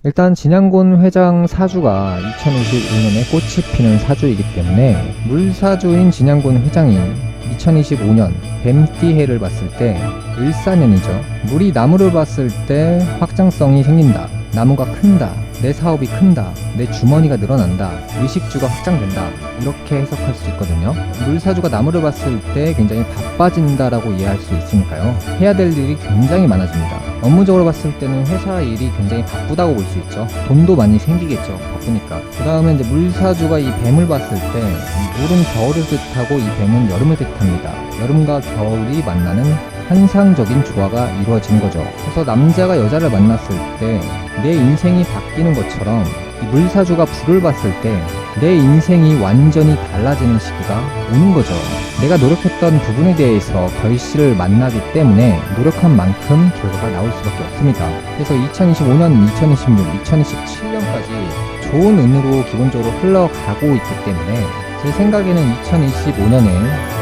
일단 진양곤 회장 사주가 2025년에 꽃이 피는 사주이기 때문에 물사주인 진양곤 회장이 2025년 뱀띠해를 봤을 때 을사년이죠. 물이 나무를 봤을 때 확장성이 생긴다. 나무가 큰다. 내 사업이 큰다. 내 주머니가 늘어난다. 의식주가 확장된다. 이렇게 해석할 수 있거든요. 물사주가 나무를 봤을 때 굉장히 바빠진다라고 이해할 수 있으니까요. 해야 될 일이 굉장히 많아집니다. 업무적으로 봤을 때는 회사 일이 굉장히 바쁘다고 볼 수 있죠. 돈도 많이 생기겠죠. 바쁘니까. 그 다음에 이제 물사주가 이 뱀을 봤을 때 물은 겨울을 뜻하고 이 뱀은 여름을 뜻합니다. 여름과 겨울이 만나는 환상적인 조화가 이루어지는 거죠. 그래서 남자가 여자를 만났을 때 내 인생이 바뀌는 것처럼 이 물사주가 불을 봤을 때 내 인생이 완전히 달라지는 시기가 오는 거죠. 내가 노력했던 부분에 대해서 결실을 만나기 때문에 노력한 만큼 결과가 나올 수밖에 없습니다. 그래서 2025년, 2026, 2027년까지 좋은 운으로 기본적으로 흘러가고 있기 때문에 제 생각에는 2025년에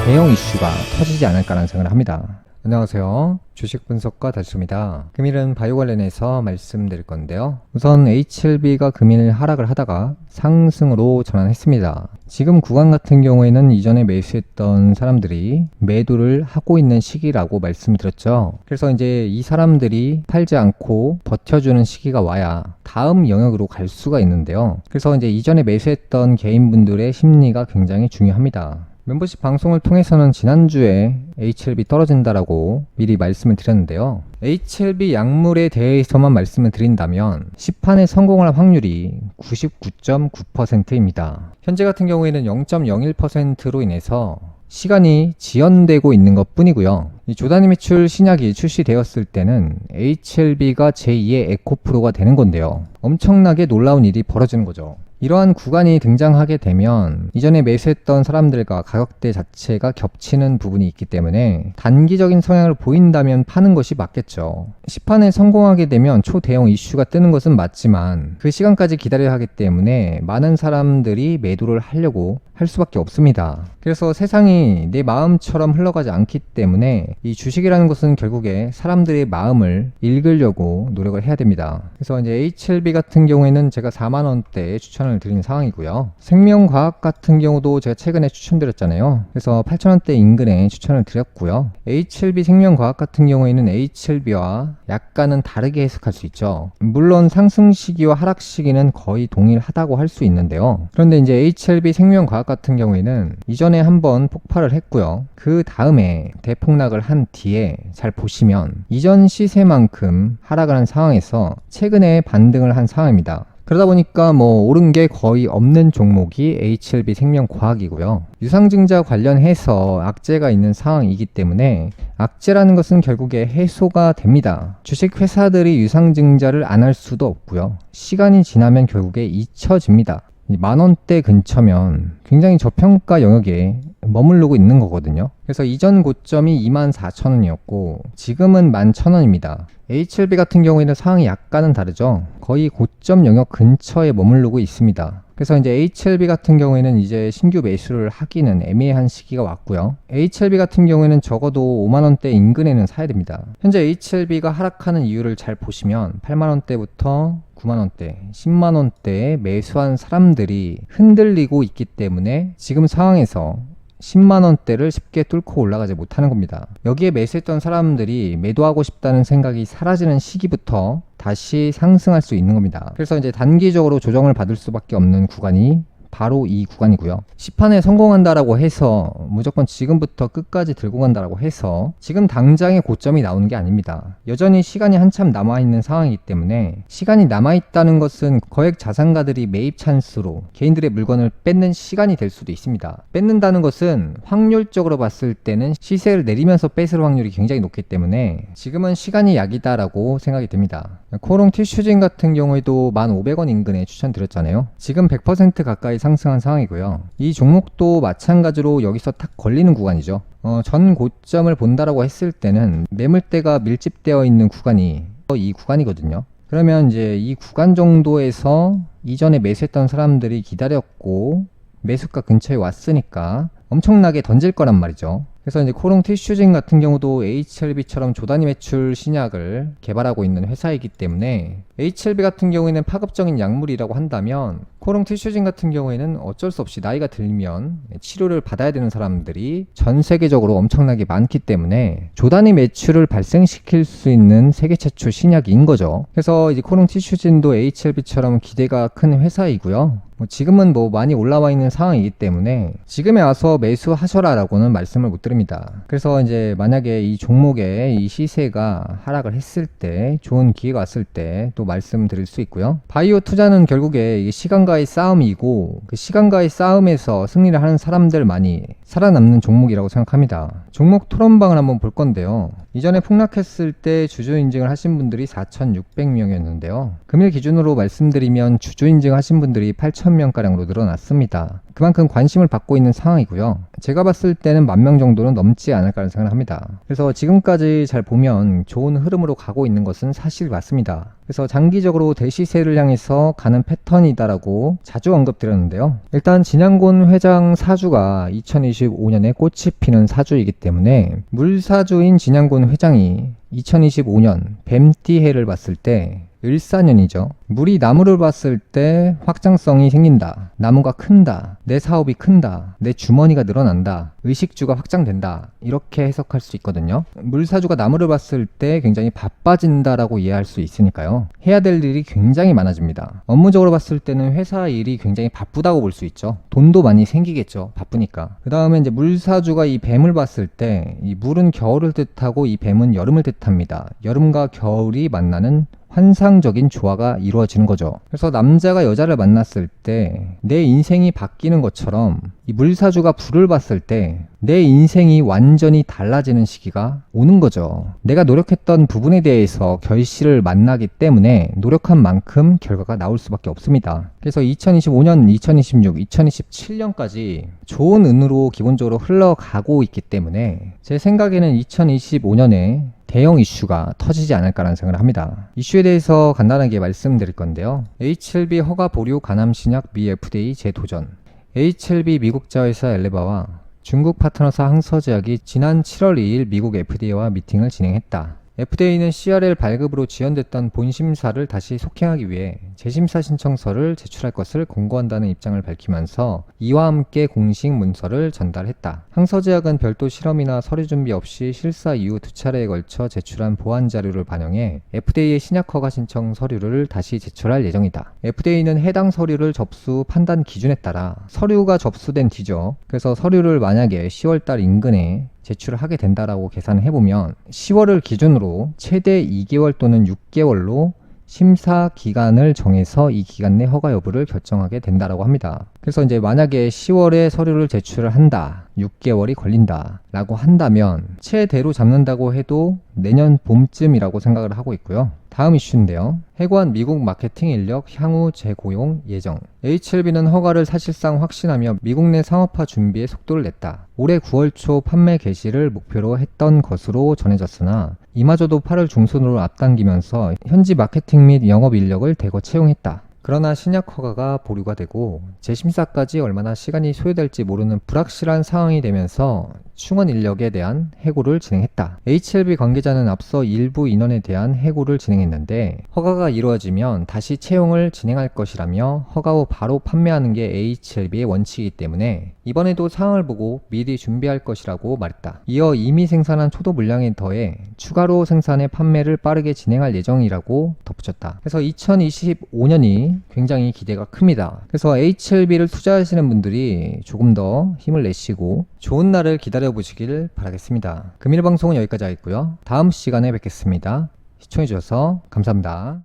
대형 이슈가 터지지 않을까라는 생각을 합니다. 안녕하세요. 주식 분석가 다시입니다. 금일은 바이오 관련해서 말씀드릴 건데요. 우선 HLB가 금일 하락을 하다가 상승으로 전환했습니다. 지금 구간 같은 경우에는 이전에 매수했던 사람들이 매도를 하고 있는 시기라고 말씀드렸죠. 그래서 이제 이 사람들이 팔지 않고 버텨주는 시기가 와야 다음 영역으로 갈 수가 있는데요. 그래서 이제 이전에 매수했던 개인분들의 심리가 굉장히 중요합니다. 멤버십 방송을 통해서는 지난주에 HLB 떨어진다라고 미리 말씀을 드렸는데요. HLB 약물에 대해서만 말씀을 드린다면 시판에 성공할 확률이 99.9%입니다. 현재 같은 경우에는 0.01%로 인해서 시간이 지연되고 있는 것 뿐이고요. 이 조단위 매출 신약이 출시되었을 때는 HLB가 제2의 에코프로가 되는 건데요. 엄청나게 놀라운 일이 벌어지는 거죠. 이러한 구간이 등장하게 되면 이전에 매수했던 사람들과 가격대 자체가 겹치는 부분이 있기 때문에 단기적인 성향을 보인다면 파는 것이 맞겠죠. 시판에 성공하게 되면 초대형 이슈가 뜨는 것은 맞지만 그 시간까지 기다려야 하기 때문에 많은 사람들이 매도를 하려고 할 수밖에 없습니다. 그래서 세상이 내 마음처럼 흘러가지 않기 때문에 이 주식이라는 것은 결국에 사람들의 마음을 읽으려고 노력을 해야 됩니다. 그래서 이제 HLB 같은 경우에는 제가 4만원대에 추천을 드린 상황이고요. 생명과학 같은 경우도 제가 최근에 추천드렸잖아요. 그래서 8천원대 인근에 추천을 드렸고요. HLB 생명과학 같은 경우에는 HLB와 약간은 다르게 해석할 수 있죠. 물론 상승 시기와 하락 시기는 거의 동일하다고 할 수 있는데요. 그런데 이제 HLB 생명과학 같은 경우에는 이전에 한번 폭발을 했고요. 그 다음에 대폭락을 한 뒤에 잘 보시면 이전 시세만큼 하락을 한 상황에서 최근에 반등을 한 상황입니다. 그러다 보니까 오른 게 거의 없는 종목이 HLB 생명과학이고요. 유상증자 관련해서 악재가 있는 상황이기 때문에 악재라는 것은 결국에 해소가 됩니다. 주식회사들이 유상증자를 안 할 수도 없고요. 시간이 지나면 결국에 잊혀집니다. 만원대 근처면 굉장히 저평가 영역에 머무르고 있는 거거든요. 그래서 이전 고점이 24,000원이었고 지금은 11,000원입니다. HLB 같은 경우에는 상황이 약간은 다르죠. 거의 고점 영역 근처에 머무르고 있습니다. 그래서 이제 HLB 같은 경우에는 이제 신규 매수를 하기는 애매한 시기가 왔고요. HLB 같은 경우에는 적어도 5만원대 인근에는 사야 됩니다. 현재 HLB가 하락하는 이유를 잘 보시면 8만원대부터 9만원대, 10만원대에 매수한 사람들이 흔들리고 있기 때문에 지금 상황에서 10만원대를 쉽게 뚫고 올라가지 못하는 겁니다. 여기에 매수했던 사람들이 매도하고 싶다는 생각이 사라지는 시기부터 다시 상승할 수 있는 겁니다. 그래서 이제 단기적으로 조정을 받을 수밖에 없는 구간이 바로 이 구간이고요. 시판에 성공한다라고 해서 무조건 지금부터 끝까지 들고 간다라고 해서 지금 당장의 고점이 나오는 게 아닙니다. 여전히 시간이 한참 남아있는 상황이기 때문에 시간이 남아있다는 것은 거액 자산가들이 매입 찬스로 개인들의 물건을 뺏는 시간이 될 수도 있습니다. 뺏는다는 것은 확률적으로 봤을 때는 시세를 내리면서 뺏을 확률이 굉장히 높기 때문에 지금은 시간이 약이다라고 생각이 됩니다. 코롱 티슈진 같은 경우에도 1,500원 인근에 추천드렸잖아요. 지금 100% 가까이 상승한 상황이고요. 이 종목도 마찬가지로 여기서 탁 걸리는 구간이죠. 전 고점을 본다라고 했을 때는 매물대가 밀집되어 있는 구간이 이 구간이거든요. 그러면 이제 이 구간 정도에서 이전에 매수했던 사람들이 기다렸고 매수가 근처에 왔으니까 엄청나게 던질 거란 말이죠. 그래서 이제 코롱 티슈진 같은 경우도 HLB처럼 조단위 매출 신약을 개발하고 있는 회사이기 때문에 HLB 같은 경우에는 파급적인 약물이라고 한다면 코롱 티슈진 같은 경우에는 어쩔 수 없이 나이가 들면 치료를 받아야 되는 사람들이 전 세계적으로 엄청나게 많기 때문에 조단위 매출을 발생시킬 수 있는 세계 최초 신약인 거죠. 그래서 이제 코롱 티슈진도 HLB처럼 기대가 큰 회사이고요. 지금은 많이 올라와 있는 상황이기 때문에 지금에 와서 매수하셔라 라고는 말씀을 못 드립니다. 그래서 이제 만약에 이 종목의 이 시세가 하락을 했을 때 좋은 기회가 왔을 때 또 말씀드릴 수 있고요. 바이오 투자는 결국에 이게 시간과의 싸움이고 그 시간과의 싸움에서 승리를 하는 사람들만이 살아남는 종목이라고 생각합니다. 종목 토론방을 한번 볼 건데요. 이전에 폭락했을 때 주주 인증을 하신 분들이 4,600명이었는데요. 금일 기준으로 말씀드리면 주주 인증하신 분들이 8,000명가량으로 늘어났습니다. 그만큼 관심을 받고 있는 상황이고요. 제가 봤을 때는 10,000명 정도는 넘지 않을까 생각을 합니다. 그래서 지금까지 잘 보면 좋은 흐름으로 가고 있는 것은 사실 맞습니다. 그래서 장기적으로 대시세를 향해서 가는 패턴이다라고 자주 언급드렸는데요. 일단 진양곤 회장 사주가 2025년에 꽃이 피는 사주이기 때문에 물사주인 진양곤 회장이 2025년 뱀띠해를 봤을 때 을사년이죠. 물이 나무를 봤을 때 확장성이 생긴다. 나무가 큰다. 내 사업이 큰다. 내 주머니가 늘어난다. 의식주가 확장된다. 이렇게 해석할 수 있거든요. 물사주가 나무를 봤을 때 굉장히 바빠진다라고 이해할 수 있으니까요. 해야 될 일이 굉장히 많아집니다. 업무적으로 봤을 때는 회사 일이 굉장히 바쁘다고 볼 수 있죠. 돈도 많이 생기겠죠. 바쁘니까. 그 다음에 이제 물사주가 이 뱀을 봤을 때 이 물은 겨울을 뜻하고 이 뱀은 여름을 뜻합니다. 여름과 겨울이 만나는 환상적인 조화가 이루어지는 거죠. 그래서 남자가 여자를 만났을 때 내 인생이 바뀌는 것처럼 이 물사주가 불을 봤을 때 내 인생이 완전히 달라지는 시기가 오는 거죠. 내가 노력했던 부분에 대해서 결실을 만나기 때문에 노력한 만큼 결과가 나올 수밖에 없습니다. 그래서 2025년, 2026, 2027년까지 좋은 운으로 기본적으로 흘러가고 있기 때문에 제 생각에는 2025년에 대형 이슈가 터지지 않을까라는 생각을 합니다. 이슈에 대해서 간단하게 말씀드릴 건데요. HLB 허가 보류 간암 신약 미 FDA 재도전. HLB 미국 자회사 엘레바와 중국 파트너사 항서제약이 지난 7월 2일 미국 FDA와 미팅을 진행했다. FDA는 CRL 발급으로 지연됐던 본심사를 다시 속행하기 위해 재심사 신청서를 제출할 것을 권고한다는 입장을 밝히면서 이와 함께 공식 문서를 전달했다. 항서제약은 별도 실험이나 서류 준비 없이 실사 이후 2차례에 걸쳐 제출한 보완 자료를 반영해 FDA의 신약 허가 신청 서류를 다시 제출할 예정이다. FDA는 해당 서류를 접수 판단 기준에 따라 서류가 접수된 뒤죠. 그래서 서류를 만약에 10월달 인근에 제출을 하게 된다라고 계산을 해보면 10월을 기준으로 최대 2개월 또는 6개월로 심사 기간을 정해서 이 기간 내 허가 여부를 결정하게 된다라고 합니다. 그래서 이제 만약에 10월에 서류를 제출을 한다, 6개월이 걸린다 라고 한다면 최대로 잡는다고 해도 내년 봄쯤이라고 생각을 하고 있고요. 다음 이슈인데요. 해관 미국 마케팅 인력 향후 재고용 예정. HLB는 허가를 사실상 확신하며 미국 내 상업화 준비에 속도를 냈다. 올해 9월 초 판매 개시를 목표로 했던 것으로 전해졌으나 이마저도 8월 중순으로 앞당기면서 현지 마케팅 및 영업 인력을 대거 채용했다. 그러나 신약 허가가 보류가 되고 재심사까지 얼마나 시간이 소요될지 모르는 불확실한 상황이 되면서 충원 인력에 대한 해고를 진행했다. HLB 관계자는 앞서 일부 인원에 대한 해고를 진행했는데 허가가 이루어지면 다시 채용을 진행할 것이라며 허가 후 바로 판매하는 게 HLB의 원칙이기 때문에 이번에도 상황을 보고 미리 준비할 것이라고 말했다. 이어 이미 생산한 초도 물량에 더해 추가로 생산해 판매를 빠르게 진행할 예정이라고 덧붙였다. 그래서 2025년이 굉장히 기대가 큽니다. 그래서 HLB를 투자하시는 분들이 조금 더 힘을 내시고 좋은 날을 기다려 보시길 바라겠습니다. 금일 방송은 여기까지 하겠고요. 다음 시간에 뵙겠습니다. 시청해주셔서 감사합니다.